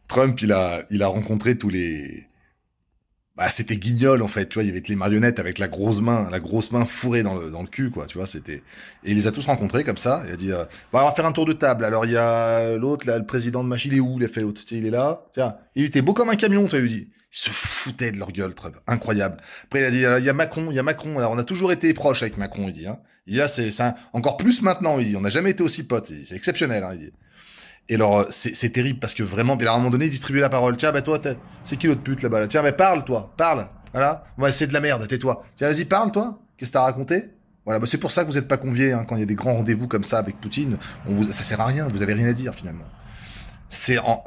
Trump, il a rencontré tous les... Bah, c'était Guignol, en fait, tu vois, il y avait que les marionnettes avec la grosse main fourrée dans le cul, quoi, tu vois, c'était... Et il les a tous rencontrés, comme ça, il a dit, bon, on va faire un tour de table, alors il y a l'autre, là, le président de Machine, il est où? Il a fait l'autre, tu sais, il est là, tiens, il était beau comme un camion, tu vois, il dit. Ils se foutaient de leur gueule, Trump, incroyable. Après, il a dit, il y a Macron, alors on a toujours été proches avec Macron, il dit, hein. Il dit, là, encore plus maintenant, il dit, on n'a jamais été aussi potes, il dit, c'est exceptionnel, hein, il dit. Et alors, c'est terrible parce que vraiment, à un moment donné, il distribue la parole. Tiens, bah toi, c'est qui l'autre pute là-bas là? Tiens, mais parle, toi, parle. Voilà. Ouais, c'est de la merde, tais-toi. Tiens, vas-y, parle, toi. Qu'est-ce que t'as raconté? Voilà, bah c'est pour ça que vous n'êtes pas conviés, hein, quand il y a des grands rendez-vous comme ça avec Poutine. Ça sert à rien, vous avez rien à dire finalement.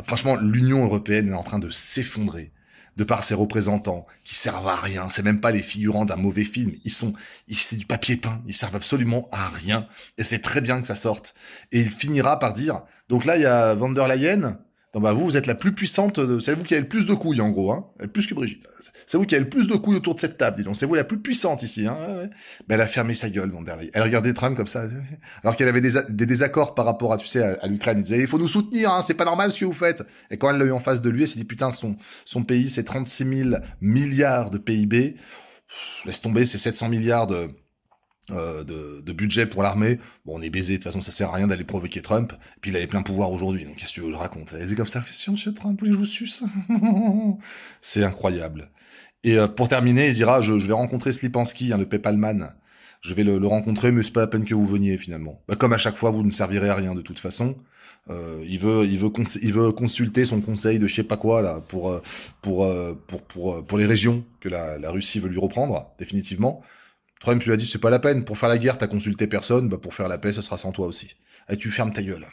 Franchement, l'Union européenne est en train de s'effondrer de par ses représentants qui servent à rien. C'est même pas les figurants d'un mauvais film. C'est du papier peint. Ils servent absolument à rien. Et c'est très bien que ça sorte. Et il finira par dire, donc là, il y a van der Leyen. Donc bah vous êtes la plus puissante, c'est vous qui avez le plus de couilles en gros, hein, plus que Brigitte. C'est vous qui avez le plus de couilles autour de cette table, dis donc. C'est vous la plus puissante ici, hein. Ouais, ouais. Mais elle a fermé sa gueule, van der Leyen. Elle regardait Trump comme ça, alors qu'elle avait des désaccords par rapport à, tu sais, à l'Ukraine. Elle disait, il faut nous soutenir, hein, c'est pas normal ce que vous faites. Et quand elle l'a eu en face de lui, elle s'est dit, putain, son pays, c'est 36 000 milliards de PIB. Laisse tomber, c'est 700 milliards de budget pour l'armée. Bon, on est baisé, de toute façon, ça sert à rien d'aller provoquer Trump. Et puis il avait plein pouvoir aujourd'hui, donc qu'est-ce que tu veux que je raconte? C'est comme ça, si monsieur Trump, vous voulez que je vous suce? C'est incroyable. Et pour terminer, il dira, je vais rencontrer Slipansky, hein, le Pepalman. Je vais le rencontrer, mais c'est pas la peine que vous veniez finalement. Bah, comme à chaque fois, vous ne servirez à rien de toute façon. Il veut consulter son conseil de je sais pas quoi là pour les régions que la Russie veut lui reprendre définitivement. Trump lui a dit c'est pas la peine pour faire la guerre t'as consulté personne, bah pour faire la paix ça sera sans toi aussi. Et tu fermes ta gueule.